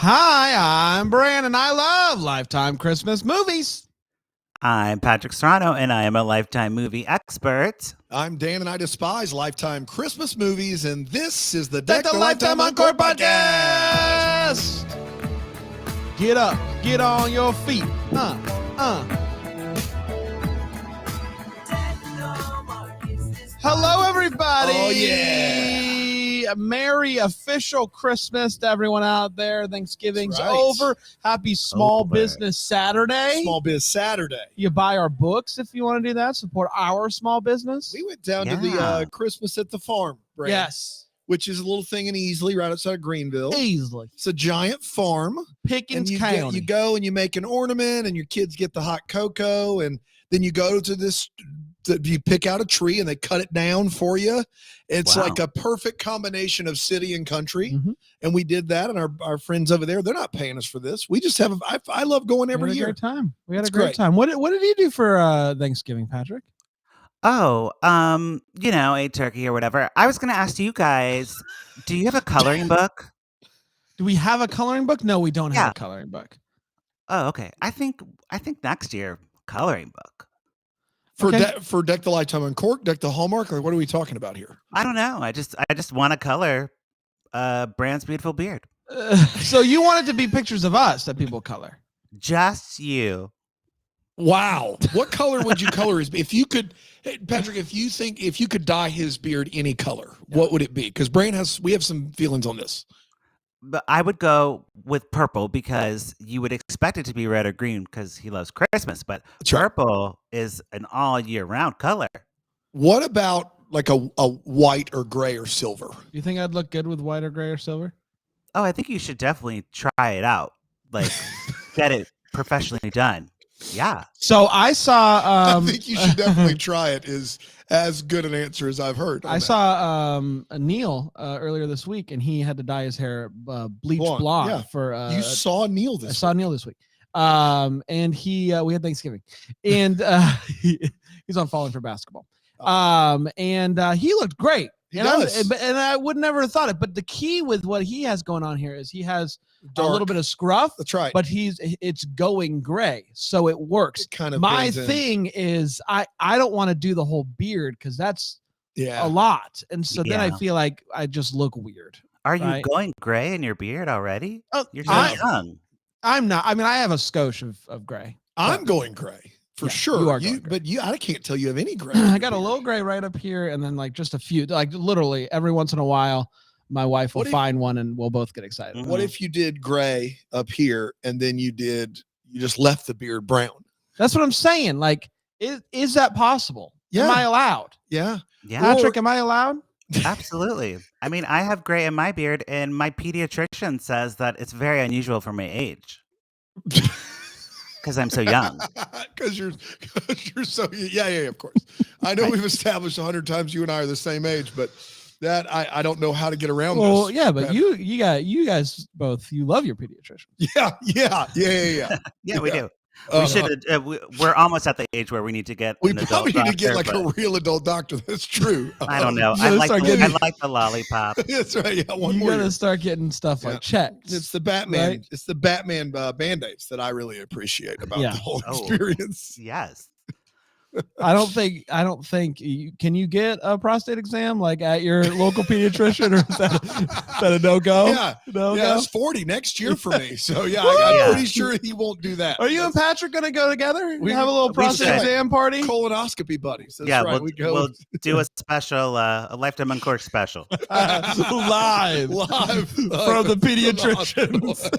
Hi, I'm Brandon. I love Lifetime Christmas movies. I'm Patrick Serrano, and I am a Lifetime movie expert. I'm Dan, and I despise Lifetime Christmas movies, and this is the Deck the Lifetime Encore podcast. Get up, get on your feet. Hello, everybody. Oh, yeah. Merry official Christmas to everyone out there. Thanksgiving's right. over. Happy Small Business Saturday. Small Biz Saturday. You buy our books if you want to do that. Support our small business. We went down to the Christmas at the Farm, Brand, Yes. which is a little thing in Easley, right outside of Greenville. Easily. It's a giant farm. Pickens And County. you go and you make an ornament, and your kids get the hot cocoa, and then you go to this. You pick out a tree and they cut it down for you. It's like a perfect combination of city and country. Mm-hmm. And we did that. And our friends over there, they're not paying us for this. We just have, I love going every year. Great time. We had a great time. What did you do for Thanksgiving, Patrick? Ate turkey or whatever. I was going to ask you guys, do you have a coloring book? Do we have a coloring book? No, we don't have a coloring book. Oh, okay. I think next year, coloring book. For Deck the Lifetime Uncorked, Deck the Hallmark, or what are we talking about here? I don't know. I just want to color Brand's beautiful beard. So you want it to be pictures of us that people color? Just you. Wow. What color would you color his? If you could, Patrick, if you could dye his beard any color, what would it be? Because we have some feelings on this. But I would go with purple because you would expect it to be red or green because he loves Christmas. But purple is an all year round color. What about like a white or gray or silver? You think I'd look good with white or gray or silver? Oh, I think you should definitely try it out. Like, get it professionally done. Yeah. So I saw. I think you should definitely try it. Is as good an answer as I've heard. I saw Neil earlier this week, and he had to dye his hair bleach blonde for. You saw Neil this? I saw Neil this week. And we had Thanksgiving, and he's on Falling for Basketball. And he looked great. He does. And I would never have thought it. But the key with what he has going on here is he has a little bit of scruff. That's right. But it's going gray, so it works. It kind of my thing is I don't want to do the whole beard because that's a lot, and so then I feel like I just look weird. Are you going gray in your beard already? Oh, you're so young. I'm not. I mean, I have a skosh of gray. I'm going gray. For sure. You are going gray. But I can't tell you have any gray. I got a little gray right up here, and then like just a few, like literally every once in a while, my wife will find one and we'll both get excited. Mm-hmm. What if you did gray up here and then you just left the beard brown? That's what I'm saying. Like, is that possible? Yeah. Am I allowed? Yeah. Patrick, am I allowed? Absolutely. I mean, I have gray in my beard, and my pediatrician says that it's very unusual for my age. Because I'm so young. Because you're so of course. I know we've established 100 times you and I are the same age, but that I don't know how to get around this. Well, yeah, but you guys both, you love your pediatrician. Yeah. Yeah, we do. We should. We're almost at the age where we need to get. We probably need to get like a real adult doctor. That's true. I don't know. I like the lollipop. That's right. Yeah, you gotta start getting stuff like checks. It's the Batman. Right? It's the Batman Band-Aids that I really appreciate about the whole experience. Yes. I don't think can you get a prostate exam like at your local pediatrician, or is that a no-go? Yeah. It's 40 next year for me. So I'm pretty sure he won't do that. Are you and Patrick going to go together? We have a little prostate exam party? Colonoscopy buddies. That's right. We'll do a special, a Lifetime Uncorked special. Live from the pediatricians.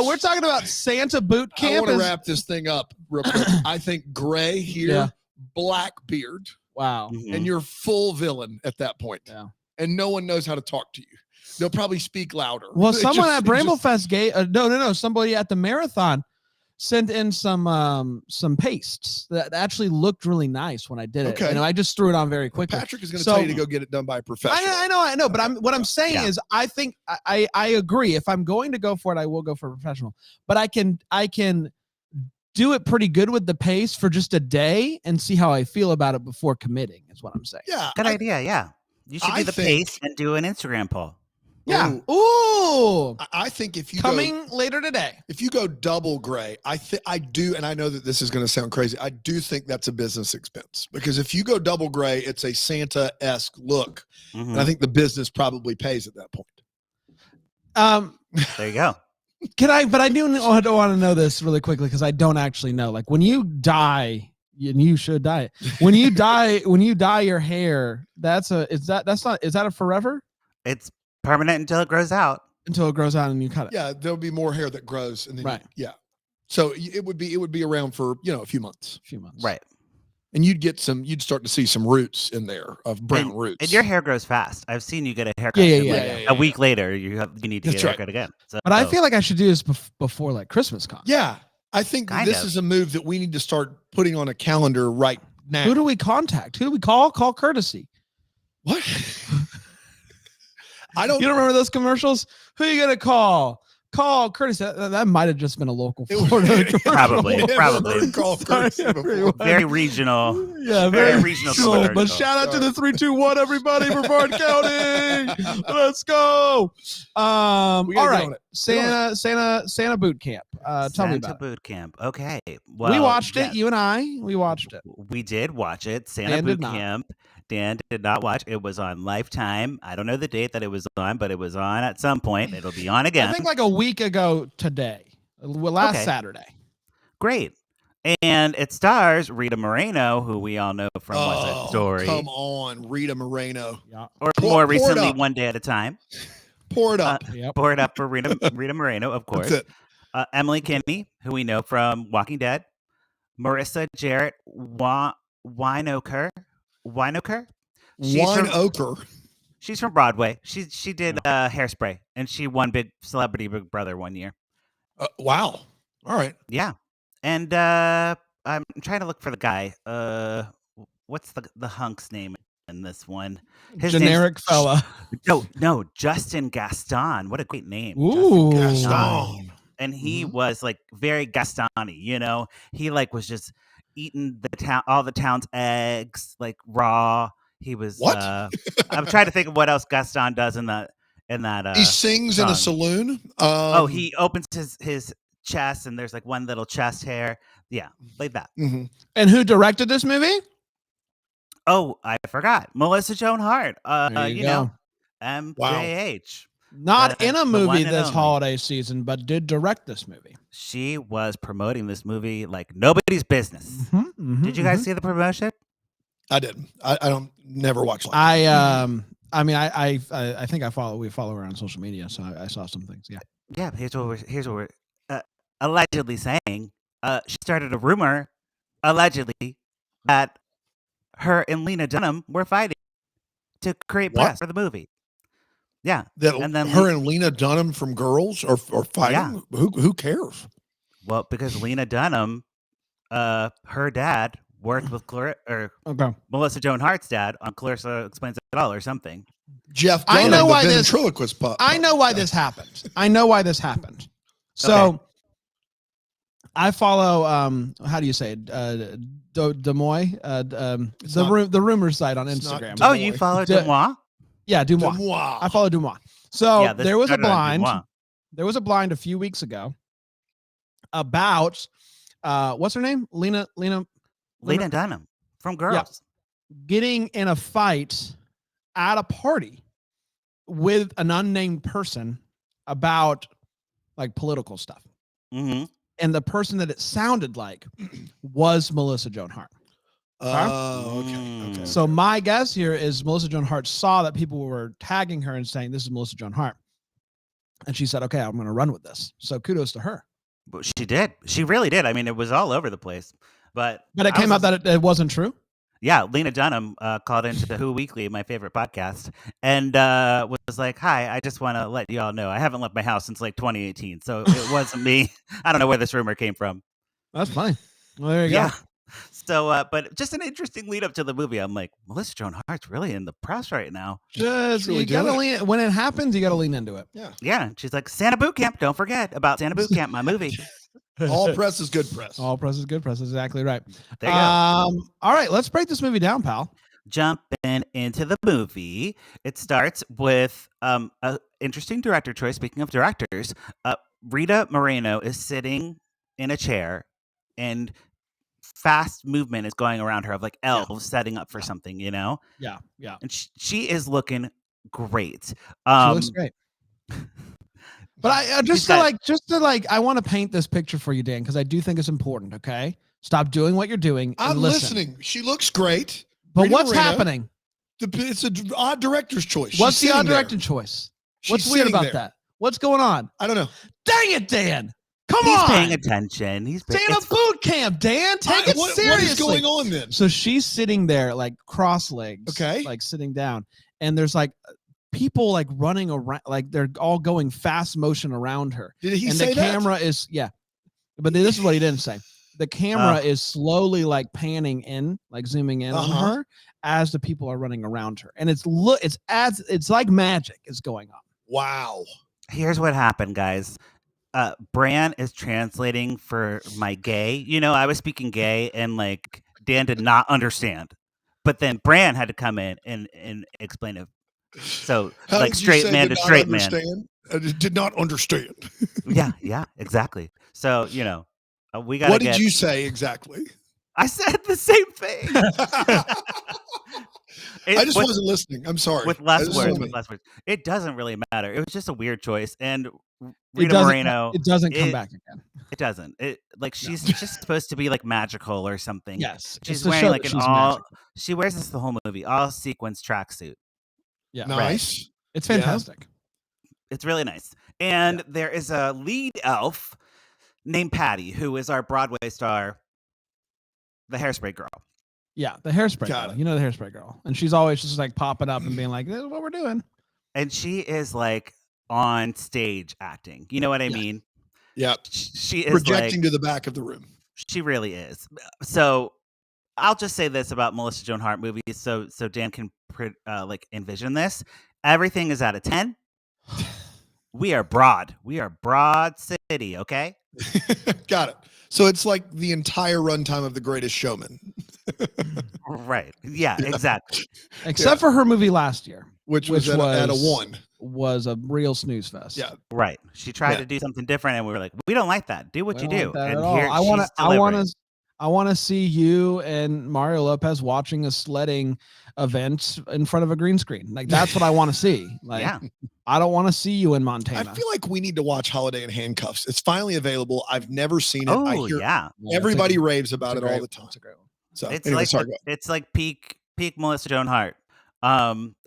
We're talking about Santa Bootcamp. I want to wrap this thing up real quick. I think gray here, black beard. Wow. And you're full villain at that point. Yeah. And no one knows how to talk to you. They'll probably speak louder. Well, someone at Bramblefest somebody at the marathon sent in some pastes that actually looked really nice when I did it. And I just threw it on very quickly. Patrick is going to tell you to go get it done by a professional. I know. But what I'm saying is I think I agree. If I'm going to go for it, I will go for a professional. But I can do it pretty good with the paste for just a day and see how I feel about it before committing, is what I'm saying. Yeah. Good idea. Yeah. You should do the paste and do an Instagram poll. Yeah. Ooh. I think if you coming later today, if you go double gray, I do, and I know that this is going to sound crazy. I do think that's a business expense because if you go double gray, it's a Santa-esque look, and I think the business probably pays at that point. There you go. But I don't want to know this really quickly because I don't actually know. Like when you die, and you should die. When you dye your hair, is that a forever? It's permanent until it grows out. Until it grows out and you cut it. Yeah, there'll be more hair that grows, and then right. So it would be around for a few months. Right. And you'd start to see some roots in there of brown roots. And your hair grows fast. I've seen you get a haircut. A week later, you need to get a haircut again. So, but I feel like I should do this before like Christmas con. Yeah. I think this is a move that we need to start putting on a calendar right now. Who do we contact? Who do we call? Call courtesy. What? You don't remember those commercials? Who are you going to call? Call courtesy. That might have just been a local Florida commercial. Probably. Call courtesy very regional. Yeah, very regional. But shout out to the 321, everybody, Brevard County. Let's go. All right. Santa boot camp. Tell me about boot camp. Okay. Well, we watched it. You and I. We watched it. We did watch it. Santa boot camp. Dan did not watch. It was on Lifetime. I don't know the date that it was on, but it was on at some point. It'll be on again. I think like a week ago today. Saturday. Great. And it stars Rita Moreno, who we all know from What's That Story. Come on, Rita Moreno. Yeah. Or more recently, One Day at a Time. Pour it up. Pour it up for Rita Moreno, of course. Emily Kinney, who we know from Walking Dead. Marissa Jarrett Winokur. She's from Broadway. She did Hairspray, and she won Celebrity Big Brother one year. Wow. All right. Yeah. And I'm trying to look for the guy. What's the hunk's name in this one? His generic fella. No, Justin Gaston. What a great name. Ooh. Justin Gaston. And he was like very Gaston-y, He like was just eating all the town's eggs like raw. He was what? I'm trying to think of what else Gaston does in that he sings song. In a saloon. He opens his chest and there's like one little chest hair. Yeah, like that. Mm-hmm. And who directed this movie? Oh, I forgot. Melissa Joan Hart. There you go. MJH. Wow. Not in a movie this holiday season, but did direct this movie. She was promoting this movie like nobody's business. Did you guys see the promotion? I didn't. I don't never watch. I think we follow her on social media, so I saw some things. Yeah. Yeah. Here's what we're allegedly saying. She started a rumor, allegedly, that her and Lena Dunham were fighting to create press for the movie. Yeah, and then her and Lena Dunham from Girls are fighting. Yeah. Who cares? Well, because Lena Dunham, her dad worked with Melissa Joan Hart's dad on Clarissa Explains It All or something. Jeff Dunham, I know why this ventriloquist pup. I know why this happened. So I follow how do you say it? Des Moines, the rumor site on Instagram. Oh, you follow Des Moines? Yeah, Des Moines. I follow Des Moines. So there was a blind. There was a blind a few weeks ago about what's her name? Lena Dunham from Girls. Yeah, getting in a fight at a party with an unnamed person about like political stuff. Mm-hmm. And the person that it sounded like was Melissa Joan Hart. Oh, okay. So my guess here is Melissa Joan Hart saw that people were tagging her and saying, this is Melissa Joan Hart. And she said, okay, I'm going to run with this. So kudos to her. But she did. She really did. I mean, it was all over the place. But it came out that it wasn't true? Yeah. Lena Dunham called into the Who Weekly, my favorite podcast, and was like, hi, I just want to let you all know I haven't left my house since like 2018. So it wasn't me. I don't know where this rumor came from. That's funny. Well, there you go. So, but just an interesting lead up to the movie. I'm like, Melissa Joan Hart's really in the press right now. You gotta lean when it happens. You gotta lean into it. Yeah. She's like, Santa Boot Camp. Don't forget about Santa Boot Camp, my movie. All press is good press. All press is good press. Exactly right. There you go. All right, let's break this movie down, pal. jumping into the movie. It starts with a interesting director choice. Speaking of directors, Rita Moreno is sitting in a chair, and fast movement is going around her of like elves setting up for something, Yeah, yeah. and she is looking great. She looks great. But I just to like, I want to paint this picture for you, Dan, because I do think it's important. Okay, stop doing what you're doing. And I'm listen. listening. She looks great. But Rita what's Moreno, happening? It's an odd director's choice. What's She's the odd sitting director there. choice? She's What's weird sitting about there. that? What's going on? I don't know. Dang it, Dan! Come He's on! paying attention. He's Stay in a boot camp, Dan. Take it seriously. What is going on then? So she's sitting there like cross legs, Okay, like sitting down, and there's like people like running around, like they're all going fast motion around her. Did he and say the camera is but this is what he didn't say. The camera is slowly like panning in, like zooming in on her as the people are running around her, and it's like magic is going on. Wow. Here's what happened, guys. Bran is translating for my gay. I was speaking gay, and like Dan did not understand. But then Bran had to come in and explain it. So How like did you straight say man did to not straight man. understand? I just did not understand. Yeah, exactly. So we got. What did you say exactly? I said the same thing. I just wasn't listening. I'm sorry. With less words. It doesn't really matter. It was just a weird choice, and Rita Moreno. It doesn't come back again. It doesn't. She's just supposed to be like magical or something. Yes, she's wearing like an all. She wears this the whole movie, all sequins tracksuit. Yeah, nice. Red. It's fantastic. Yeah. It's really nice. And there is a lead elf named Patty, who is our Broadway star, the Hairspray girl. Yeah, the Hairspray girl. You know the Hairspray girl. And she's always just like popping up and being like, this is what we're doing. And she is like on stage acting. You know what I mean? Yeah. She is projecting to the back of the room. She really is. So I'll just say this about Melissa Joan Hart movies so Dan can envision this. Everything is out of 10. We are broad. We are Broad City, okay? Got it. So it's like the entire runtime of The Greatest Showman. Right. Yeah, exactly. Except for her movie last year. Which was at a 1. Was a real snooze fest. Yeah. Right. She tried to do something different, and we were like, we don't like that. Do what you do. And here I want to see you and Mario Lopez watching a sledding event in front of a green screen. Like that's what I want to see. Like I don't want to see you in Montana. I feel like we need to watch Holiday in Handcuffs. It's finally available. I've never seen it. Oh, I hear everybody raves about it all the time. It's a great one. So it's like peak peak Joan Hart.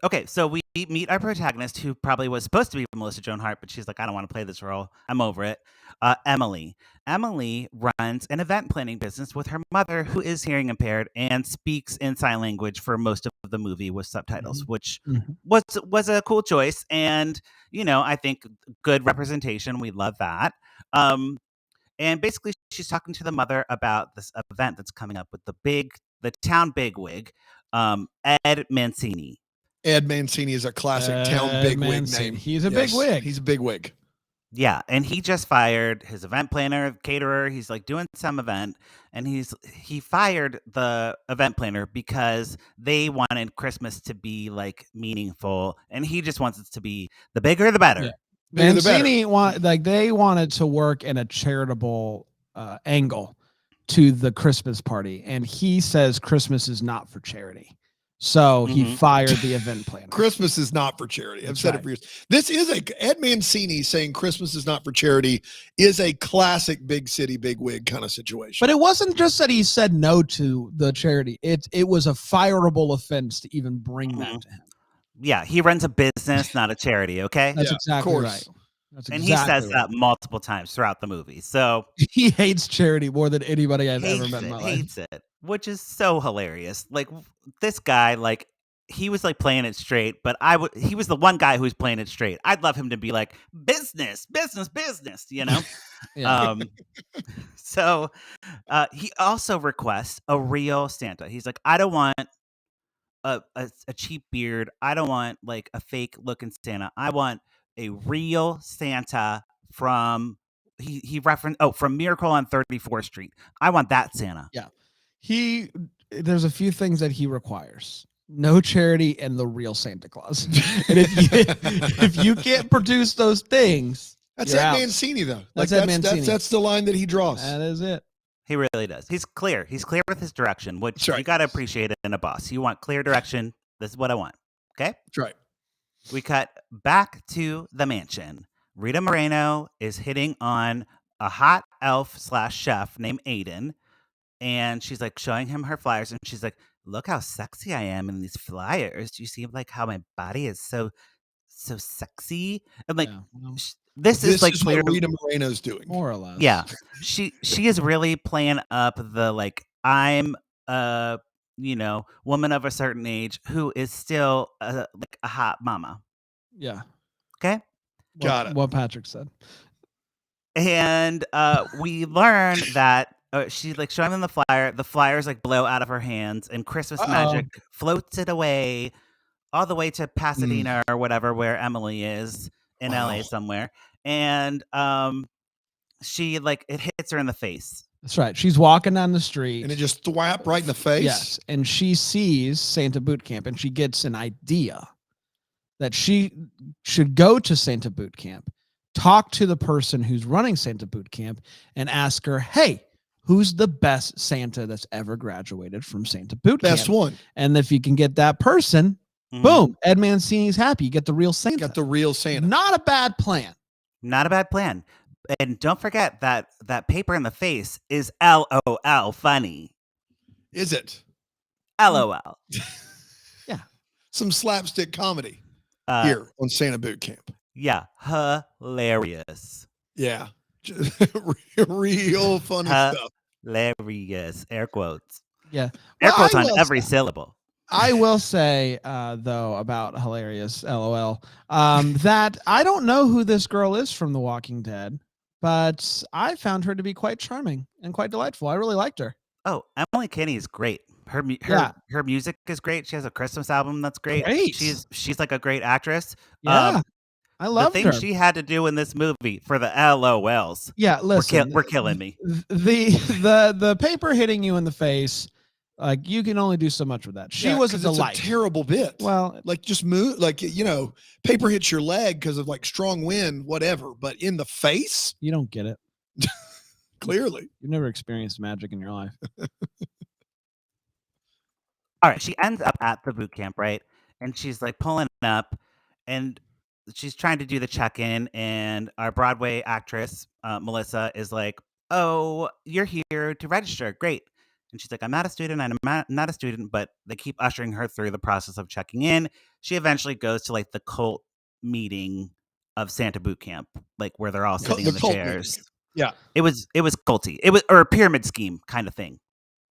Okay, so we meet our protagonist, who probably was supposed to be Melissa Joan Hart, but she's like, I don't want to play this role. I'm over it. Emily. Emily runs an event planning business with her mother, who is hearing impaired and speaks in sign language for most of the movie with subtitles, which was a cool choice. And, I think good representation. We love that. And basically, she's talking to the mother about this event that's coming up with the town bigwig, Ed Mancini. Ed Mancini is a classic town bigwig name. He's a bigwig. He's a bigwig. Yeah, and he just fired his event planner, caterer. He's like doing some event, and he fired the event planner because they wanted Christmas to be like meaningful, and he just wants it to be the bigger the better. Yeah. Mancini they wanted to work in a charitable angle to the Christmas party, and he says Christmas is not for charity. So he fired the event planner. Christmas is not for charity. I've said it for years. This is Ed Mancini saying Christmas is not for charity is a classic big city, big wig kind of situation. But it wasn't just that he said no to the charity. It was a fireable offense to even bring that to him. Yeah, he runs a business, not a charity, okay? That's exactly right. And he says that multiple times throughout the movie. So he hates charity more than anybody I've ever met in my life. Hates it, which is so hilarious. Like this guy, like he was like playing it straight, but he was the one guy who was playing it straight. I'd love him to be like business, So he also requests a real Santa. He's like, I don't want a cheap beard. I don't want like a fake looking Santa. I want a real Santa from from Miracle on 34th Street. I want that Santa. Yeah. There's a few things that he requires. no charity, and the real Santa Claus. And if you can't produce those things, That's you're Ed out. Mancini, though. That's Like Ed Mancini. that's the line that he draws. That is it. He really does. He's clear. He's clear with his direction, which That's right. you got to appreciate it in a boss. You want clear direction. This is what I want. Okay? That's right. We cut back to the mansion. Rita Moreno is hitting on a hot elf/chef named Aiden, and she's like showing him her flyers, and she's like, "Look how sexy I am in these flyers. Do you see like how my body is so sexy?" And like, Yeah, well, this is like what Rita Moreno's doing. more or less. yeah, she is really playing up the like I'm woman of a certain age who is still like a hot mama. Yeah. Okay. Got it. What Patrick said. And we learn that she's like showing them the flyer. The flyers like blow out of her hands, and Christmas magic floats it away all the way to Pasadena or whatever, where Emily is in LA somewhere. And she like it hits her in the face. That's right. She's walking down the street. And it just thwap right in the face. Yes. And she sees Santa Bootcamp, and she gets an idea that she should go to Santa Bootcamp, talk to the person who's running Santa Bootcamp, and ask her, hey, who's the best Santa that's ever graduated from Santa Bootcamp? Best one. And if you can get that person, boom, Ed Mancini's happy. You get the real Santa. Got the real Santa. Not a bad plan. Not a bad plan. And don't forget that paper in the face is LOL funny. Is it? LOL. Yeah. Some slapstick comedy here on Santa Bootcamp. Yeah. Hilarious. Yeah. Real funny stuff. Hilarious. Air quotes. Yeah. Air quotes on every syllable. I will say, though, about hilarious LOL, that I don't know who this girl is from The Walking Dead, but I found her to be quite charming and quite delightful. I really liked her. Oh, Emily Kinney is great. Her music is great. She has a Christmas album that's great. She's like a great actress. Yeah. I love the thing she had to do in this movie for the LOLs. Yeah, listen, we're killing me. The paper hitting you in the face, like you can only do so much with that. She was a delight. It's a terrible bit. Well, like just move, like paper hits your leg because of like strong wind, whatever. But in the face, you don't get it. Clearly, you've never experienced magic in your life. All right, she ends up at the boot camp, right? And she's like pulling up, and she's trying to do the check-in, and our Broadway actress, Melissa, is like, "Oh, you're here to register. Great." And she's like, "I'm not a student. I'm not a student," but they keep ushering her through the process of checking in. She eventually goes to like the cult meeting of Santa Boot Camp, like where they're all sitting in the chairs. Meeting. Yeah. It was culty. It was or a pyramid scheme kind of thing.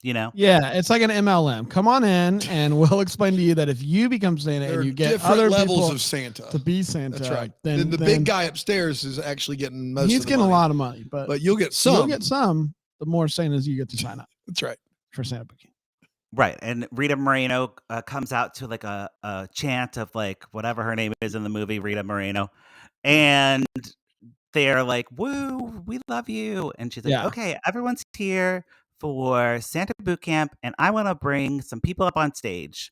You know? Yeah, it's like an MLM. Come on in, and we'll explain to you that if you become Santa and you get different other levels of Santa to be Santa, that's right. Then the big guy upstairs is actually getting most. He's of the getting money. a lot of money, but you'll get some. You'll get some. The more Santas you get to sign up. That's right for Santa Boot Camp. Right, and Rita Moreno comes out to like a chant of like whatever her name is in the movie, Rita Moreno, and they're like, "Woo, we love you!" And she's like, "Okay, everyone's here for Santa Boot Camp, and I want to bring some people up on stage."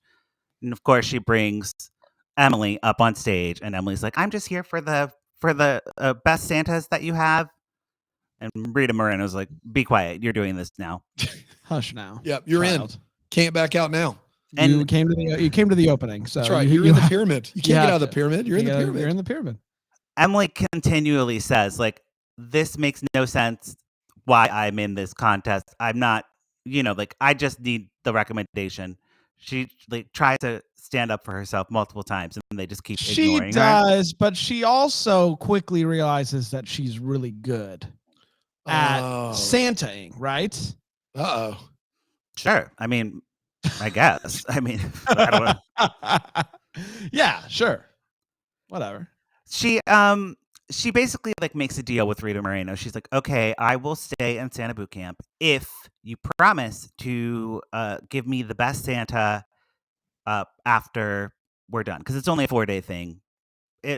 And of course, she brings Emily up on stage, and Emily's like, "I'm just here for the best Santas that you have." And Rita Moreno's like, "Be quiet, you're doing this now." Hush now. Yep, you're in. Can't back out now. And you came to the opening. So that's right. You're in the pyramid. You can't get out of the pyramid. You're in the pyramid. You're in the pyramid. Emily continually says, like, "This makes no sense. Why I'm in this contest? I'm not, like, I just need the recommendation." She like tries to stand up for herself multiple times, and they just keep ignoring her. She does, but she also quickly realizes that she's really good at Santaing, right? Uh-oh. Sure. I mean, I guess. I mean, I don't know. Yeah, sure. Whatever. She basically like makes a deal with Rita Moreno. She's like, "Okay, I will stay in Santa Boot Camp if you promise to give me the best Santa after we're done, because it's only a 4-day thing.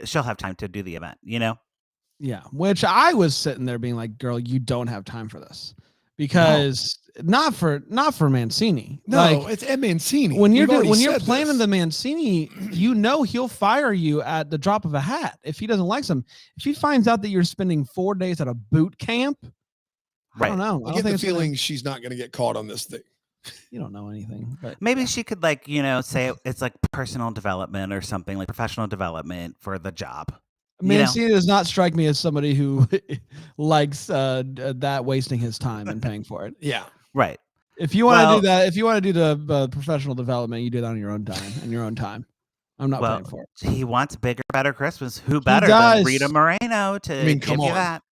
She'll have time to do the event, Yeah, which I was sitting there being like, "Girl, you don't have time for this," because not for Mancini. No, Like, it's Ed Mancini. when you're We've when already you're said planning this. the Mancini, you know he'll fire you at the drop of a hat if he doesn't like some. If he finds out that you're spending 4 days at a boot camp, I don't know. I get the feeling she's not going to get caught on this thing. You don't know anything, but Maybe she could say it's like personal development or something, like professional development for the job. Mancini does not strike me as somebody who likes that wasting his time and paying for it. Yeah. Right. If you want to do that, if you want to do the professional development, you do that on your own time. I'm not paying for it. He wants bigger, better Christmas. Who better than Rita Moreno to give you that?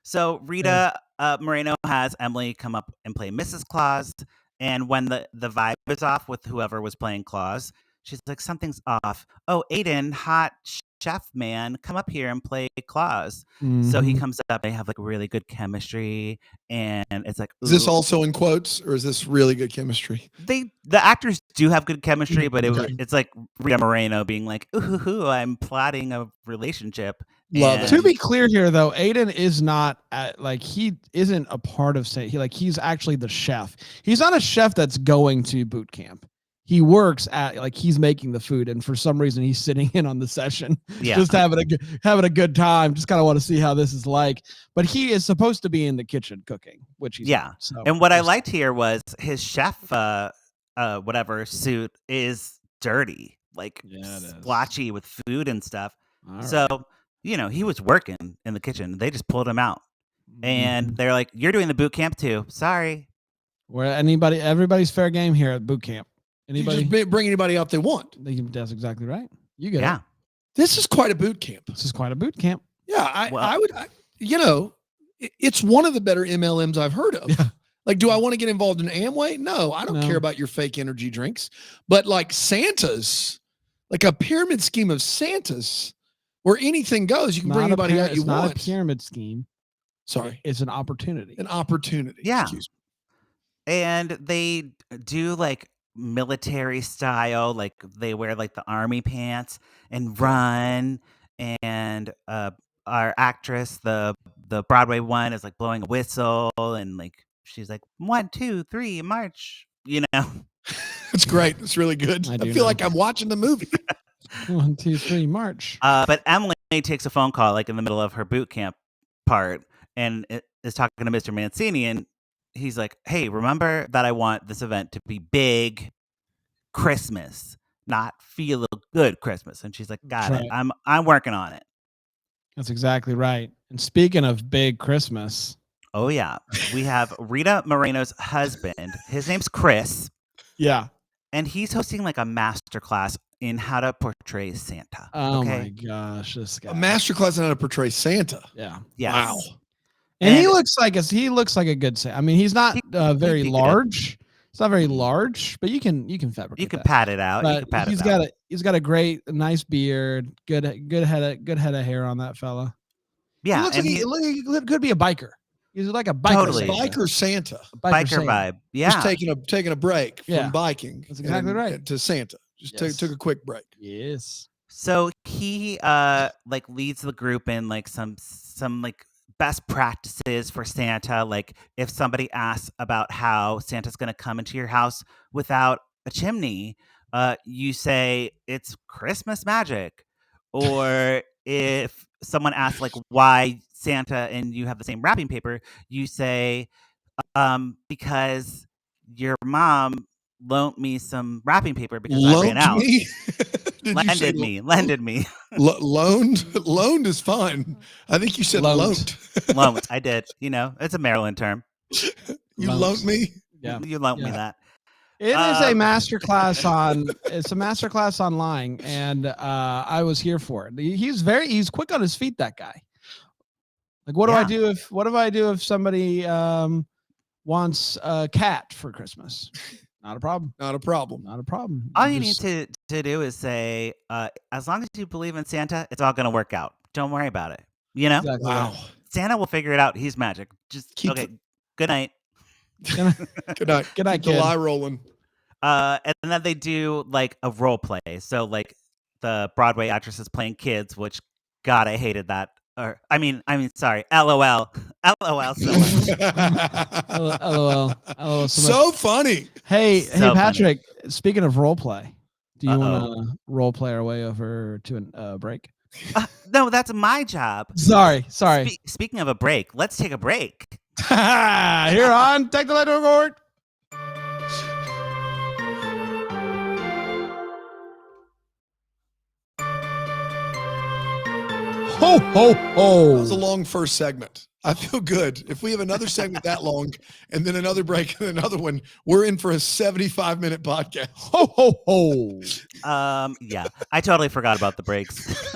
So Rita Moreno has Emily come up and play Mrs. Claus. And when the vibe is off with whoever was playing Claus, she's like, something's off. Oh, Aiden, hot chef man, come up here and play Claus. Mm-hmm. So he comes up. They have like really good chemistry. And it's like, ooh. Is this also in quotes or is this really good chemistry? The actors do have good chemistry, but it's like Rita Moreno being like, ooh, I'm plotting a relationship. Love it. To be clear here, though, Aiden is not he isn't a part of he's actually the chef. He's not a chef that's going to boot camp. He works at he's making the food, and for some reason he's sitting in on the session, just having a good time. Just kind of want to see how this is like. But he is supposed to be in the kitchen cooking, which he's not, so. And what I liked here was his chef whatever suit is dirty, splotchy with food and stuff. All so. Right. He was working in the kitchen. They just pulled him out. And they're like, you're doing the boot camp too. Sorry. Everybody's fair game here at boot camp. Anybody you just bring anybody out they want. That's exactly right. You get it. This is quite a boot camp. Yeah. I would, it's one of the better MLMs I've heard of. Yeah. Like, do I want to get involved in Amway? No, I don't care about your fake energy drinks. But like Santa's, like a pyramid scheme of Santa's, where anything goes, you can bring anybody out you want. It's not a pyramid scheme. Sorry. It's an opportunity. Yeah. Excuse me. And they do like military style, like they wear like the army pants and run. And our actress, the Broadway one, is like blowing a whistle and like she's like 1, 2, 3, march. It's great. It's really good. I feel like I'm watching the movie. 1, 2, 3, march. But Emily takes a phone call like in the middle of her boot camp part and is talking to Mr. Mancini, and he's like, hey, remember that I want this event to be big Christmas, not feel good Christmas. And she's like, got it. I'm working on it. That's exactly right. And speaking of big Christmas. Oh, yeah. We have Rita Moreno's husband. His name's Chris. Yeah. And he's hosting like a master class in how to portray Santa. Oh my gosh, this guy. A masterclass on how to portray Santa. Yeah. Yes. Wow. And he looks like a good Santa. I mean, he's not very large. It's not very large, but you can fabricate. You can pat it out. But he's got a great, nice beard, good head of hair on that fella. Yeah, he could be a biker. He's like a biker. Totally. Biker Santa. Biker vibe. Yeah. Just taking a break from biking. That's exactly right. To Santa. Just took a quick break. Yes. So he leads the group in like some like best practices for Santa. Like if somebody asks about how Santa's going to come into your house without a chimney, you say it's Christmas magic. Or if someone asks like why Santa and you have the same wrapping paper, you say because your mom loaned me some wrapping paper because I ran out. Lended me. Loaned is fine. I think you said loaned. Loaned. I did. It's a Maryland term. You loaned me? Yeah. You loaned me that. It is a masterclass on. It's a masterclass on lying, and I was here for it. He's quick on his feet. That guy. Like, what do I do if somebody wants a cat for Christmas? Not a problem. All you need to do is say, as long as you believe in Santa, it's all going to work out. Don't worry about it. Exactly. Wow. Santa will figure it out. He's magic. Just good night. Good night. Good night, kid. The lie rolling. And then they do like a role play. So like the Broadway actresses playing kids, which God, I hated that. Or I mean, sorry, LOL. LOL so much. LOL. LOL so much. So funny. Hey, So Patrick, speaking of role play, do you Uh-oh. want to role play our way over to a break? No, that's my job. Sorry. Speaking of a break, let's take a break. Here on Take the Light Report. Ho, ho, ho. That was a long first segment. I feel good. If we have another segment that long and then another break and another one, we're in for a 75-minute podcast. Ho, ho, ho. Yeah, I totally forgot about the breaks.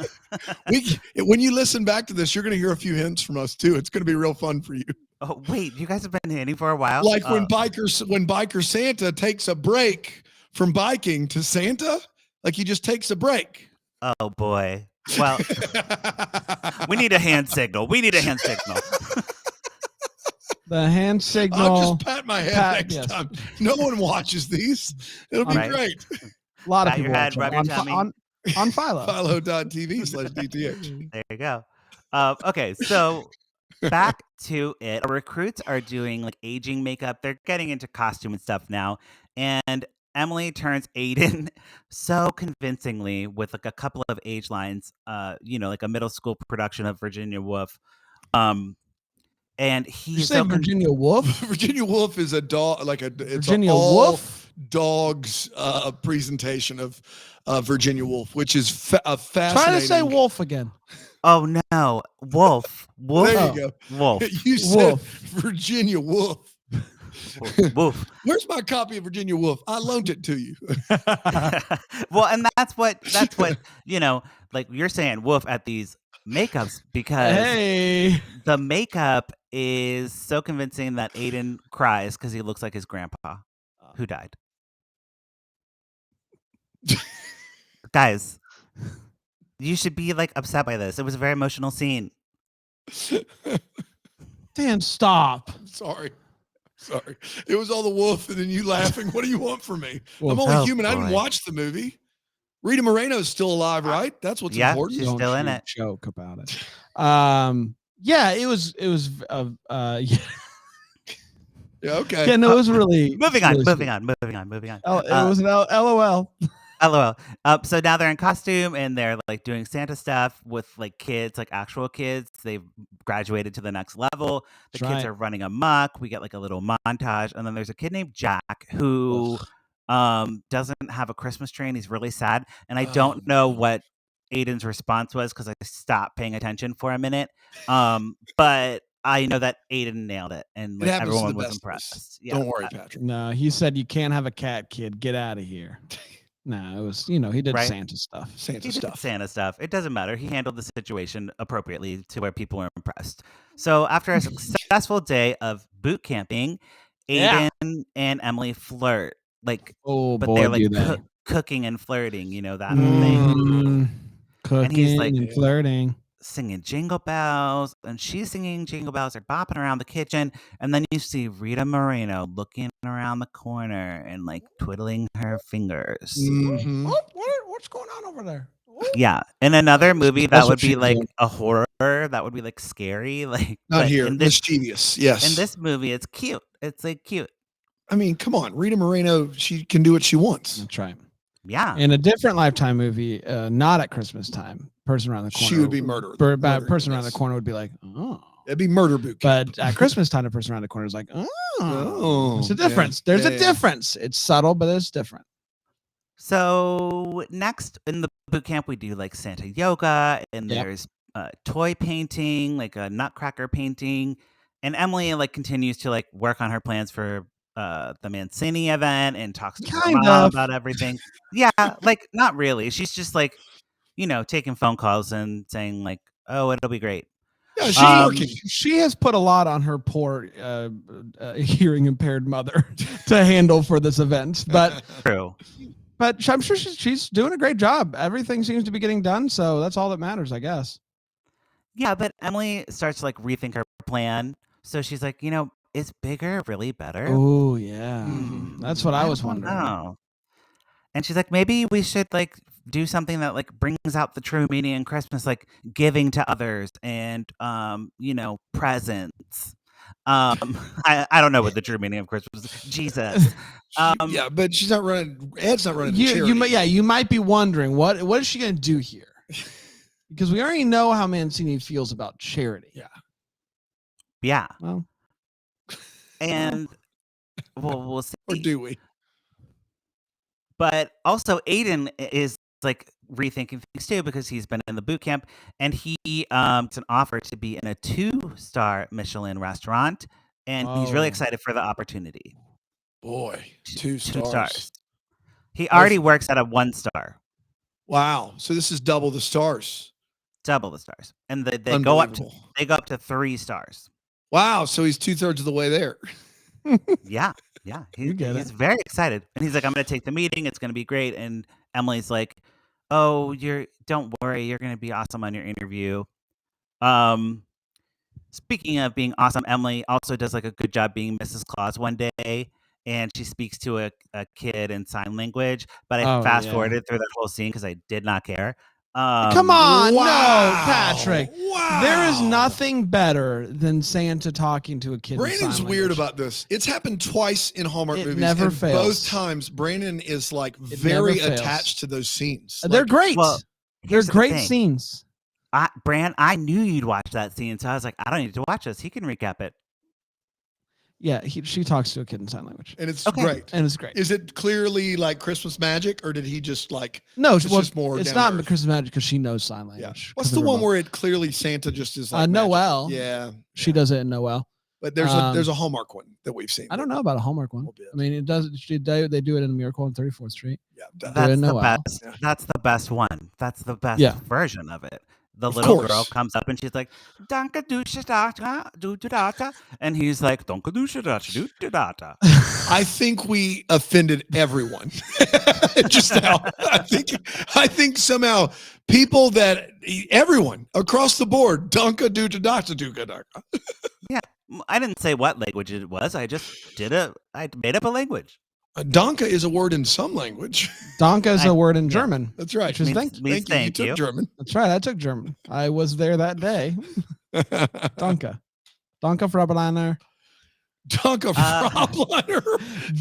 When you listen back to this, you're going to hear a few hints from us too. It's going to be real fun for you. Oh, wait, you guys have been hitting for a while? Like when Biker Santa takes a break from biking to Santa, like he just takes a break. Oh, boy. Well, we need a hand signal. The hand signal. I'll just pat my head next time. No one watches these. It'll be great. A lot of Pat people your head, watch rub your tummy. on Philo. Philo.tv/DTH. There you go. Okay, so back to it. Our recruits are doing like aging makeup. They're getting into costume and stuff now. And Emily turns Aiden so convincingly with like a couple of age lines, like a middle school production of Virginia Woolf. And he's so Virginia Woolf. Virginia Woolf is a dog, Virginia Woolf dogs presentation of Virginia Woolf, which is fascinating. Try to say wolf again. Oh no, Wolf. There you go. Wolf. You said Virginia Woolf. Wolf. Where's my copy of Virginia Woolf? I loaned it to you. Well, and that's what like you're saying wolf at these makeups because the makeup is so convincing that Aiden cries because he looks like his grandpa who died. Guys, you should be like upset by this. It was a very emotional scene. Dan, stop. Sorry. It was all the wolf and then you laughing. What do you want from me? Well, I'm only human. I didn't watch the movie. Rita Moreno's still alive, right? That's what's important. She's still in it. Joke about it. Yeah, it was yeah. Yeah, okay. Yeah, no, it was really moving on. Oh, it was an LOL. LOL. So now they're in costume and they're like doing Santa stuff with like kids, like actual kids. They've graduated to the next level. The kids are running amok. We get like a little montage, and then there's a kid named Jack who doesn't have a Christmas tree, and he's really sad. And I don't know what Aiden's response was because I stopped paying attention for a minute. But I know that Aiden nailed it, and like, everyone was impressed. Yeah. Don't worry, Patrick. No, he said you can't have a cat, kid. Get out of here. No, it was, he did Santa stuff. Santa stuff. It doesn't matter. He handled the situation appropriately to where people were impressed. So after a successful day of boot camping, Aiden and Emily flirt. Like, they're like cooking and flirting, that thing. Cooking and he's like and flirting. Singing Jingle Bells, and she's singing Jingle Bells. They're bopping around the kitchen, and then you see Rita Moreno looking around the corner and like twiddling her fingers. Mm-hmm. What's going on over there? Yeah, in another movie that would be like a horror, that would be like scary, like not here. Mischievous, yes. In this movie, it's cute. It's like cute. I mean, come on, Rita Moreno. She can do what she wants. That's right. Yeah. In a different Lifetime movie, not at Christmas time, person around the corner. She would be murdered. Person around the corner would be like, oh. It'd be murder boot camp. But at Christmas time, the person around the corner is like, oh. There's a difference. There's a difference. It's subtle, but it's different. So next in the boot camp, we do like Santa yoga, and there's toy painting, like a nutcracker painting. And Emily like continues to like work on her plans for the Mancini event and talks to her mom about everything. Yeah, like not really. She's just like, taking phone calls and saying like, oh, it'll be great. Yeah, she's working. She has put a lot on her poor hearing impaired mother to handle for this event. But true. But I'm sure she's doing a great job. Everything seems to be getting done, so that's all that matters, I guess. Yeah, but Emily starts to like rethink her plan. So she's like, is bigger really better? Oh, yeah. That's what I was wondering. Know. And she's like, maybe we should like do something that like brings out the true meaning in Christmas, like giving to others and presents. I don't know what the true meaning of Christmas is. Jesus. Yeah, but she's not running. Ed's not running. You might be wondering what is she going to do here? Because we already know how Mancini feels about charity. Yeah. Well, and we'll see. Or do we? But also, Aiden is like rethinking things too because he's been in the boot camp and he it's an offer to be in a 2-star Michelin restaurant, and he's really excited for the opportunity. Boy, 2 stars. He already works at a 1-star. Wow! So this is double the stars. Double the stars, and they go up to 3 stars. Wow! So he's 2/3 of the way there. Yeah. He's very excited, and he's like, "I'm going to take the meeting. It's going to be great." And Emily's like, "Oh, don't worry. You're going to be awesome on your interview." Speaking of being awesome, Emily also does like a good job being Mrs. Claus one day, and she speaks to a kid in sign language. But I fast forwarded through that whole scene because I did not care. Come on, no, Patrick. Wow. There is nothing better than Santa talking to a kid. Brandon's weird about this. It's happened twice in Hallmark movies. Never fails. Both times, Brandon is like very attached to those scenes. They're great. Well, they're great scenes. Brand, I knew you'd watch that scene, so I was like, I don't need to watch this. He can recap it. Yeah, she talks to a kid in sign language, and it's great. And it's great. Is it clearly like Christmas magic, or did he just like? No, it's just more. It's not Christmas magic because she knows sign language. Yeah. What's the one where it clearly Santa just is like Noel? Yeah, she does it in Noel. But there's a Hallmark one that we've seen. I don't know about a Hallmark one. I mean, it does. They do it in Miracle on 34th Street. Yeah, that's the best. Yeah. That's the best one. That's the best version of it. The little girl comes up and she's like, "Danka dusha data, do data," and he's like, "Danka dusha data, do data." I think we offended everyone. Just now, I think somehow everyone across the board, Danka dusha data, do data. Yeah, I didn't say what language it was. I just I made up a language. Danka is a word in some language. Danka is a word in German. That's right. Which is thank you. You took German. That's right. I took German. I was there that day. Danke. Danke, Fräulein. Danke, Fräulein.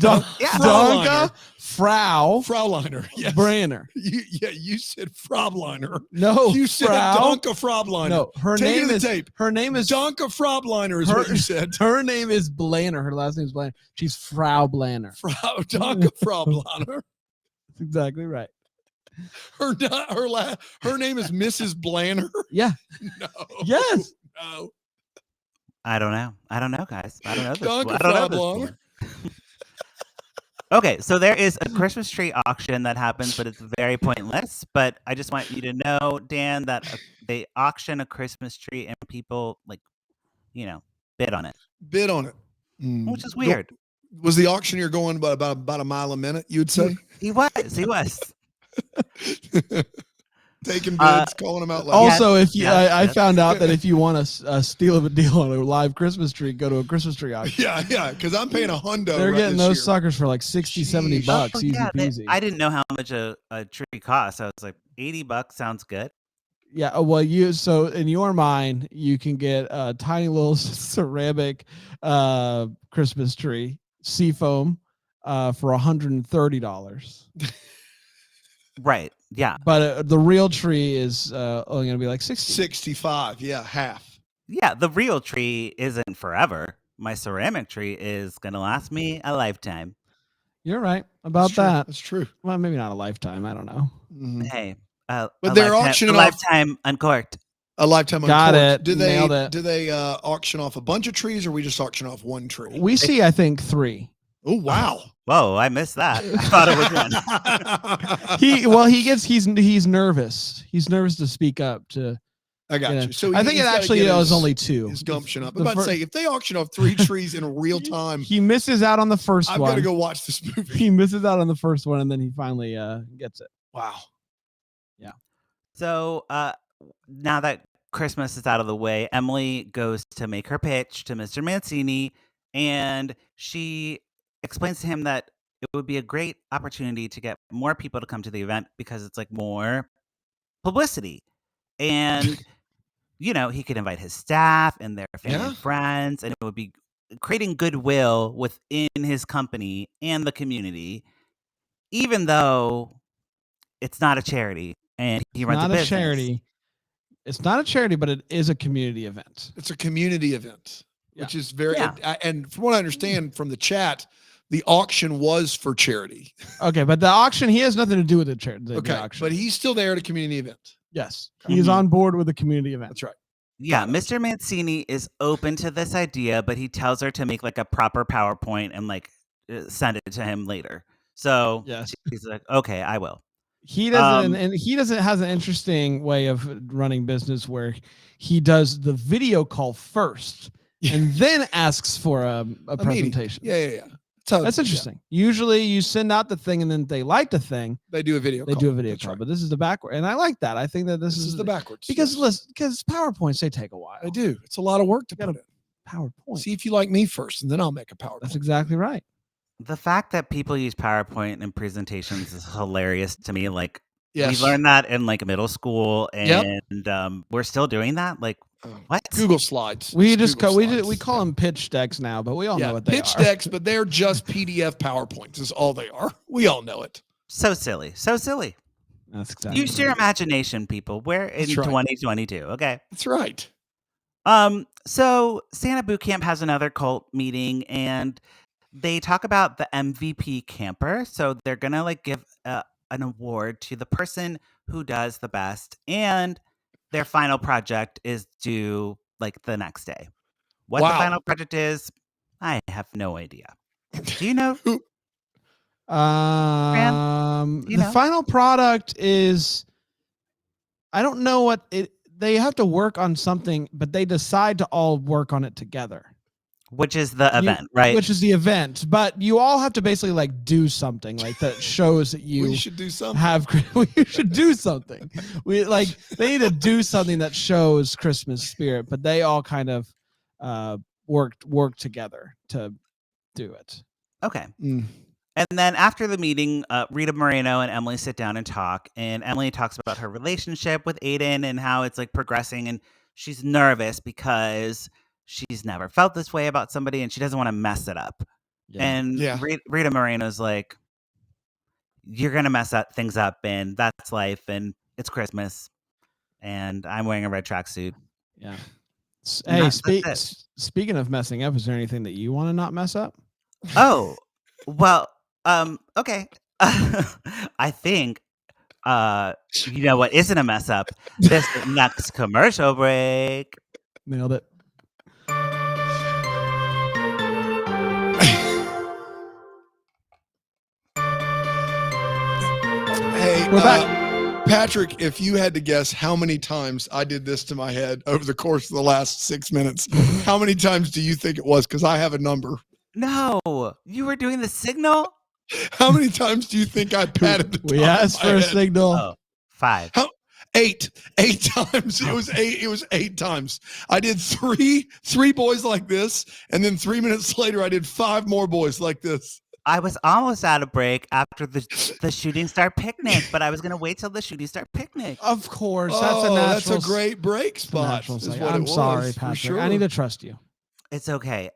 Danke, Frauleiner. Yes. Branner. You said Fräuleiner. No, you said Danke, Fräuleiner. No, her name is Danke, Fräuleiner is what you said. Her name is Blanner. Her last name is Blanner. She's Frau Blanner. Danke, Fräuleiner. That's exactly right. Her name is Mrs. Blanner. Yeah. No. Yes. No. I don't know, guys. I don't know this. Danke, I don't know this. Okay, so there is a Christmas tree auction that happens, but it's very pointless. But I just want you to know, Dan, that they auction a Christmas tree and people bid on it. Bid on it, which is weird. Was the auctioneer going about a mile a minute? You'd say he was. Taking bids, calling them out loud. Also, I found out that if you want a steal of a deal on a live Christmas tree, go to a Christmas tree auction. Yeah, because I'm paying $100. They're getting those suckers for like $60, $70, easy peasy. I didn't know how much a tree costs. I was like, $80 sounds good. Yeah, well, so in your mind, you can get a tiny little ceramic Christmas tree, seafoam, for $130. Right. Yeah. But the real tree is only going to be like 65. Yeah, half. Yeah, the real tree isn't forever. My ceramic tree is going to last me a lifetime. You're right about that. That's true. Well, maybe not a lifetime. I don't know. Mm-hmm. Hey, but they're auctioning off a lifetime uncorked. A lifetime uncorked. Got it. Nailed it. Do they auction off a bunch of trees, or we just auction off one tree? We see, I think, 3. Oh wow! Whoa, I missed that. I thought it was one. He's nervous. He's nervous to speak up. I got you. So I think it actually was only 2. His gumption up. I'm about to say, if they auction off 3 trees in real time, he misses out on the first one. I've got to go watch this movie. He misses out on the first one, and then he finally gets it. Wow. Yeah. So now that Christmas is out of the way, Emily goes to make her pitch to Mr. Mancini, and she explains to him that it would be a great opportunity to get more people to come to the event because it's like more publicity. And, he could invite his staff and their family and friends, and it would be creating goodwill within his company and the community, even though it's not a charity and he runs a business. Charity. It's not a charity, but it is a community event. It's a community event, which is very, Yeah. and from what I understand from the chat, the auction was for charity. Okay, but the auction, he has nothing to do with the charity. Okay, the auction. but he's still there at a community event. Yes, he's on board with the community event. That's right. Yeah, Mr. Mancini is open to this idea, but he tells her to make like a proper PowerPoint and like send it to him later. So Yes. he's like, okay, I will. He doesn't, and he doesn't has an interesting way of running business where he does the video call first and then asks for a presentation. Yeah. That's interesting. Usually you send out the thing and then they like the thing. They do a video call. That's call. Right. But this is the backward. And I like that. I think that this is the backwards. Because because PowerPoints, they take a while. They do. It's a lot of work to put in. PowerPoint. See if you like me first and then I'll make a PowerPoint. That's exactly right. The fact that people use PowerPoint in presentations is hilarious to me. Like, yes. we learned that in like middle school, and we're still doing that. Like, what? Google Slides. We call them pitch decks now, but we all know what they are. Pitch decks, but they're just PDF PowerPoints is all they are. We all know it. So silly. That's exactly. Use your imagination, people. We're in 2022. Okay. That's right. So Santa Bootcamp has another cult meeting, and they talk about the MVP camper. So they're gonna like give an award to the person who does the best, and their final project is due like the next day. What the final project is, I have no idea. Do you know? The final product is, I don't know what it. They have to work on something, but they decide to all work on it together. Which is the event, right? Which is the event, but you all have to basically like do something like that shows that you should do something. You should do something. They need to do something that shows Christmas spirit, but they all kind of work together to do it. Okay. And then after the meeting, Rita Moreno and Emily sit down and talk, and Emily talks about her relationship with Aiden and how it's like progressing, and she's nervous because she's never felt this way about somebody and she doesn't want to mess it up. And Rita Moreno's like, you're going to mess things up, and that's life, and it's Christmas, and I'm wearing a red tracksuit. Yeah. Hey, speaking of messing up, is there anything that you want to not mess up? Oh, well, okay. I think, you know what isn't a mess up? This next commercial break. Nailed it. Hey, we're back. Patrick, if you had to guess how many times I did this to my head over the course of the last 6 minutes, how many times do you think it was? Because I have a number. No, you were doing the signal? How many times do you think I patted the top We asked for a signal. Oh, 5. 8 times. It was 8 times. I did three boys like this, and then 3 minutes later I did 5 more boys like this. I was almost out of break after the Shooting Star picnic, but I was going to wait till the Shooting Star picnic. Of course. That's a great break spot. I'm sorry, Patrick. Sure. I need to trust you. It's okay.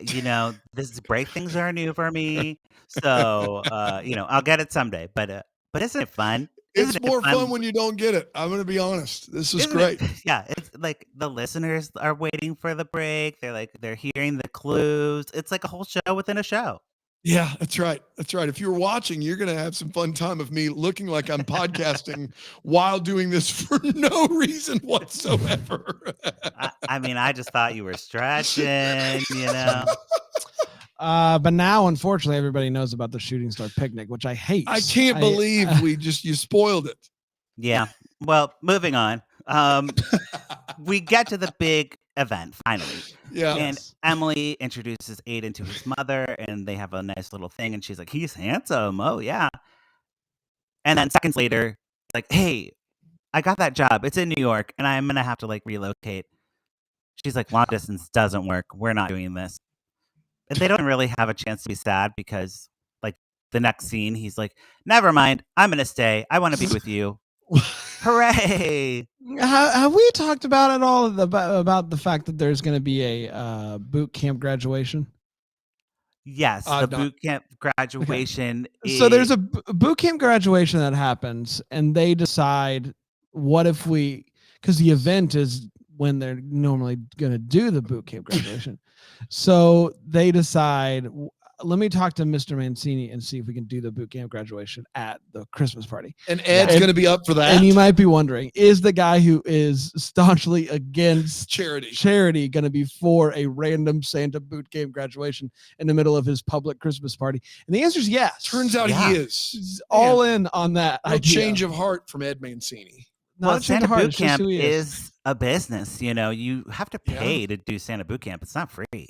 This break things are new for me. So, I'll get it someday. But isn't it fun? It's more fun when you don't get it. I'm going to be honest. This is great. Yeah. It's like the listeners are waiting for the break. They're hearing the clues. It's like a whole show within a show. Yeah, that's right. That's right. If you're watching, you're going to have some fun time of me looking like I'm podcasting while doing this for no reason whatsoever. I just thought you were stretching, But now, unfortunately, everybody knows about the Shooting Star picnic, which I hate. I can't believe you spoiled it. Yeah. Well, moving on. We get to the big event finally. Yeah. And Emily introduces Aiden to his mother, and they have a nice little thing, and she's like, he's handsome. Oh, yeah. And then seconds later, like, hey, I got that job. It's in New York, and I'm going to have to like relocate. She's like, long distance doesn't work. We're not doing this. And they don't really have a chance to be sad because like the next scene, he's like, "Never mind, I'm gonna stay. I want to be with you." Hooray! Have we talked about at all about the fact that there's going to be a boot camp graduation? Yes, the boot camp graduation. Okay. So there's a boot camp graduation that happens, and they decide, what if because the event is when they're normally going to do the boot camp graduation. So they decide, let me talk to Mr. Mancini and see if we can do the boot camp graduation at the Christmas party. And Ed's going to be up for that. And you might be wondering, is the guy who is staunchly against charity going to be for a random Santa boot camp graduation in the middle of his public Christmas party? And the answer is yes. Turns out he is. He's all in on that. No change of heart from Ed Mancini. Well, Santa Boot Camp is a business. You know, you have to pay to do Santa Boot Camp. It's not free.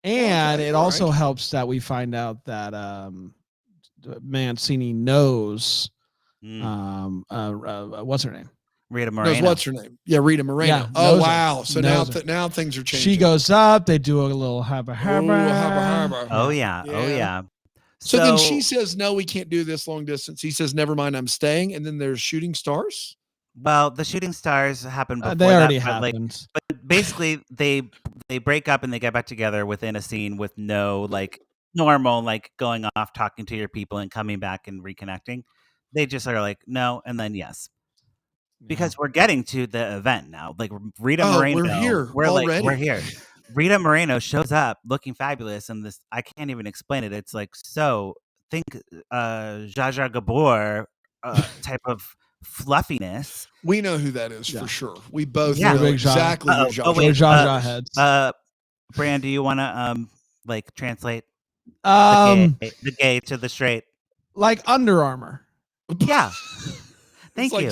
And it also helps that we find out that Mancini knows what's her name? Rita Moreno. What's her name? Yeah, Rita Moreno. Yeah, oh, wow. So now things are changing. She goes up. They do a little habba. Oh, yeah. Oh, yeah. So then she says, no, we can't do this long distance. He says, never mind, I'm staying. And then there's shooting stars. Well, the shooting stars happened before they already that, happened. But basically, they break up and they get back together within a scene with no normal going off, talking to your people and coming back and reconnecting. They just are like, no, and then yes. Because we're getting to the event now. Like Rita Moreno. We're here. We're here. Rita Moreno shows up looking fabulous, and this, I can't even explain it. It's like, so think Zsa Zsa Gabor type of fluffiness. We know who that is for sure. We both know exactly who Zsa Zsa heads. Bran, do you want to translate the gay to the straight? Like Under Armour. Yeah. Thank you.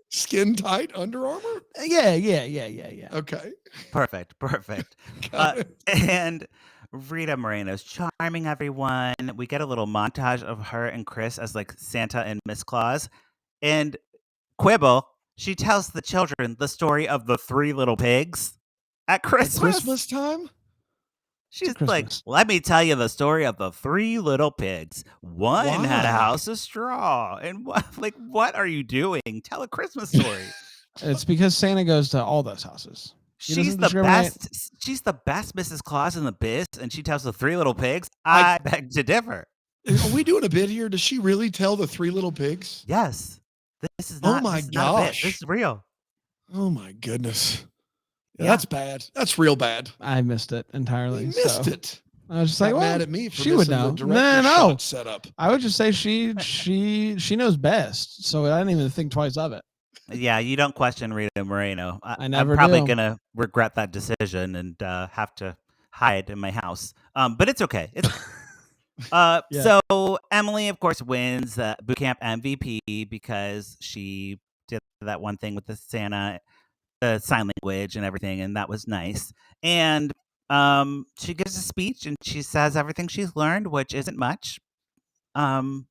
Skin tight Under Armour? Yeah. Okay. Perfect. And Rita Moreno's charming everyone. We get a little montage of her and Chris as Santa and Miss Claus. And Quibble, she tells the children the story of the 3 little pigs at Christmas. At Christmas time? She's like, let me tell you the story of the 3 little pigs. One had a house of straw. And what are you doing? Tell a Christmas story. It's because Santa goes to all those houses. She's the best. She's the best Mrs. Claus in the biz, and she tells the 3 little pigs. I beg to differ. Are we doing a bit here? Does she really tell the 3 little pigs? Yes. This is not. Oh my gosh! This is real. Oh my goodness! Yeah. That's bad. That's real bad. I missed it entirely. You missed it. I was just like, mad at me for she would know. No. Setup. I would just say she knows best. So I didn't even think twice of it. Yeah, you don't question Rita Moreno. I'm probably gonna regret that decision and have to hide in my house. But it's okay. So Emily, of course, wins the boot camp MVP because she did that one thing with the Santa, the sign language and everything, and that was nice. And she gives a speech and she says everything she's learned, which isn't much. Then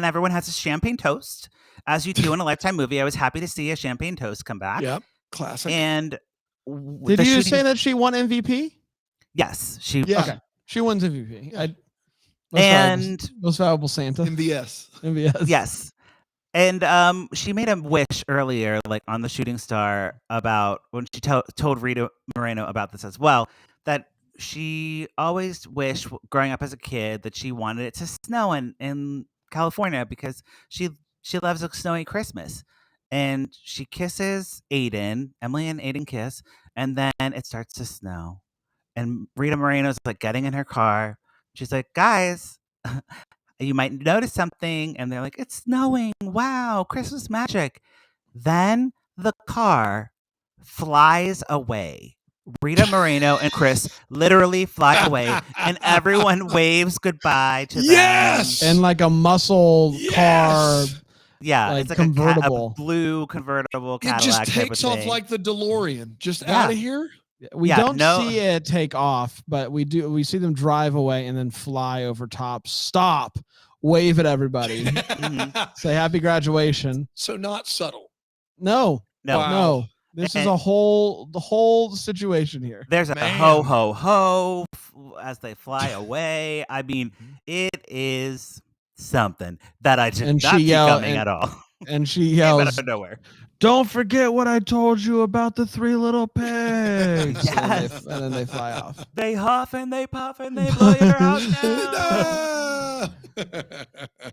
everyone has a champagne toast, as you do in a Lifetime movie. I was happy to see a champagne toast come back. Yep, classic. And did you say that she won MVP? Yes, she. Yeah, okay. She wins MVP. Most valuable Santa. MVS. Yes. And she made a wish earlier, on the shooting star, about when she told Rita Moreno about this as well, that she always wished growing up as a kid that she wanted it to snow in California because she loves a snowy Christmas. And she kisses Aiden, Emily and Aiden kiss, and then it starts to snow. And Rita Moreno's getting in her car. She's like, guys, you might notice something. And they're like, it's snowing. Wow, Christmas magic. Then the car flies away. Rita Moreno and Chris literally fly away. And everyone waves goodbye to them. And a muscle car. Yeah, it's convertible. A blue convertible Cadillac. It just takes off like the DeLorean. Just out of here. We don't see it take off, but we see them drive away and then fly over top, stop, wave at everybody, say happy graduation. So not subtle. No. This is the whole situation here. There's a ho ho ho as they fly away. I mean, it is something that I did And not she see yelled, coming at all. and she Came out yells, of nowhere. "Don't forget what I told you about the 3 little pigs." Yes. And then they fly off. They huff and they puff and they blow your house down.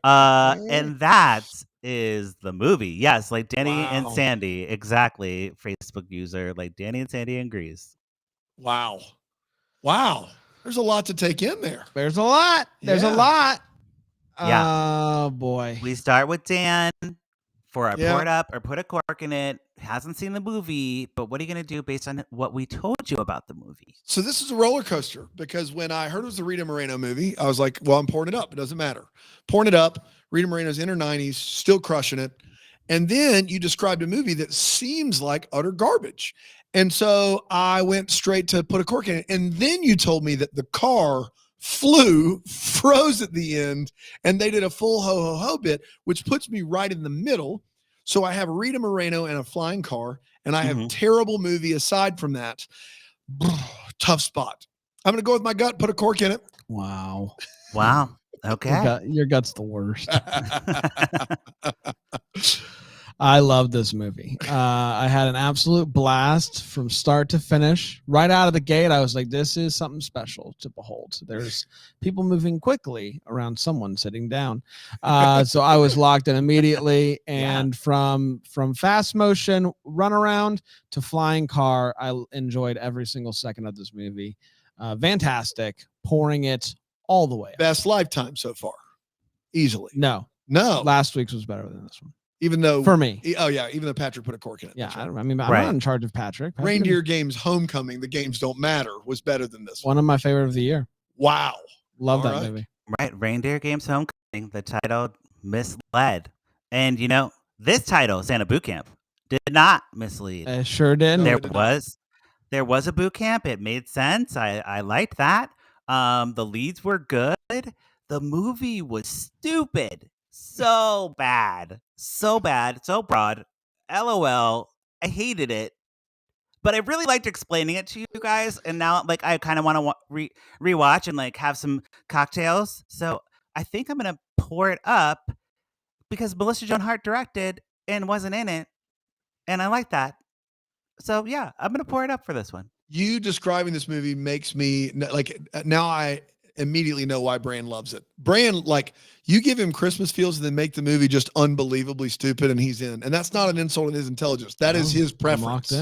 No! And that is the movie. Yes, like Danny and Wow. Sandy. Exactly. Facebook user like Danny and Sandy agrees. Wow. There's a lot to take in there. There's a lot. There's a Yeah. lot. Yeah. Oh boy. We start with Dan for our Yeah. pour it up or put a cork in it. Hasn't seen the movie, but what are you going to do based on what we told you about the movie? So this is a roller coaster because when I heard it was the Rita Moreno movie, I was like, well, I'm pouring it up. It doesn't matter. Pouring it up. Rita Moreno's in her 90s, still crushing it. And then you described a movie that seems like utter garbage. And so I went straight to put a cork in it. And then you told me that the car froze at the end, and they did a full ho bit, which puts me right in the middle. So I have Rita Moreno and a flying car, and I have terrible movie aside from that. Tough spot. I'm going to go with my gut, put a cork in it. Wow. Okay. Your gut's the worst. I love this movie. I had an absolute blast from start to finish. Right out of the gate, I was like, this is something special to behold. There's people moving quickly around someone sitting down. So I was locked in immediately. And from fast motion runaround to flying car, I enjoyed every single second of this movie. Fantastic. Pouring it all the way. Best Lifetime so far. Easily. No. Last week's was better than this one. Even though for me, even though Patrick put a cork in it. Yeah, right. I'm not in charge of Patrick. Reindeer Games Homecoming, The Games Don't Matter, was better than this one of my favorite of the year. Wow, love that movie. Right, Reindeer Games Homecoming. The title misled, and this title, Santa Bootcamp, did not mislead. It sure did. There was a boot camp. It made sense. I liked that. The leads were good. The movie was stupid. So bad. So broad. LOL. I hated it. But I really liked explaining it to you guys. And now I kind of want to rewatch and have some cocktails. So I think I'm going to pour it up because Melissa Joan Hart directed and wasn't in it. And I like that. So yeah, I'm going to pour it up for this one. You describing this movie makes me now I immediately know why Bran loves it. Bran, you give him Christmas feels and then make the movie just unbelievably stupid and he's in. And that's not an insult on his intelligence. That is his preference.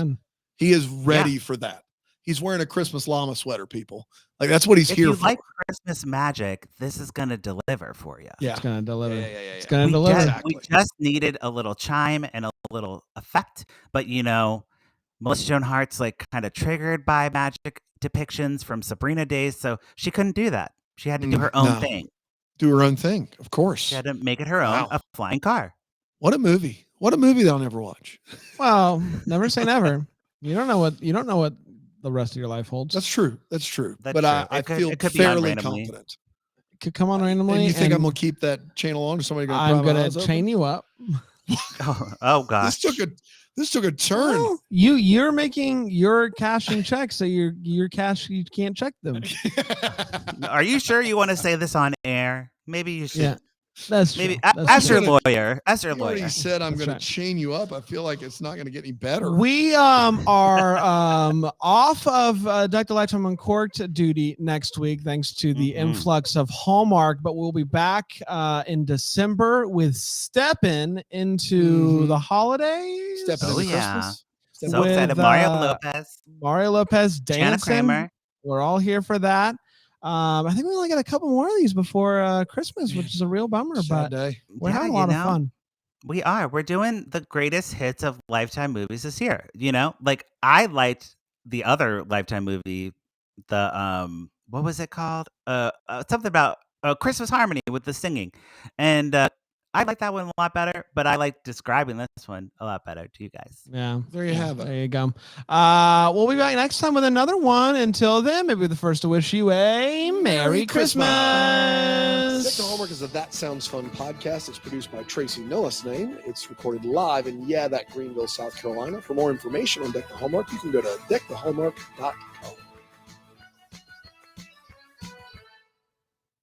He is ready for that. He's wearing a Christmas llama sweater, people. That's what he's here for. If you like Christmas magic, this is going to deliver for you. Yeah. It's going to deliver. It's going to deliver. We just needed a little chime and a little effect. But, Melissa Joan Hart's kind of triggered by magic depictions from Sabrina days. So she couldn't do that. She had to do her own thing. Do her own thing, of course. She had to make it her own, a flying car. What a movie. What a movie that I'll never watch. Well, never say never. You don't know what the rest of your life holds. That's true. But I feel fairly confident. It could come on randomly. And you think I'm gonna keep that channel on, or somebody gonna? I'm gonna chain you up. Oh gosh! This took a turn. Well, you're cashing checks, so your cash you can't check them. Are you sure you want to say this on air? Maybe you should. Yeah. That's maybe true. Ask your lawyer. He said I'm going to chain you up. I feel like it's not going to get any better. We are off of Deck the Lifetime Uncorked duty next week, thanks to the influx of Hallmark. But we'll be back in December with Steppin' into the holidays. Steppin' into Christmas. So excited! Mario Lopez, dancing. Kramer. We're all here for that. I think we only got a couple more of these before Christmas, which is a real bummer, but we're having a lot of fun. We are. We're doing the greatest hits of Lifetime movies this year. I liked the other Lifetime movie, the what was it called? Something about Christmas Harmony with the singing, and I like that one a lot better, but I like describing this one a lot better to you guys. Yeah. There you have it. There you go. We'll be back next time with another one. Until then, maybe the first to wish you a Merry Christmas. Deck the Hallmark is a That Sounds Fun podcast. It's produced by Tracy Noah's name. It's recorded live in Greenville, South Carolina. For more information on Deck the Hallmark, you can go to deckthehallmark.com.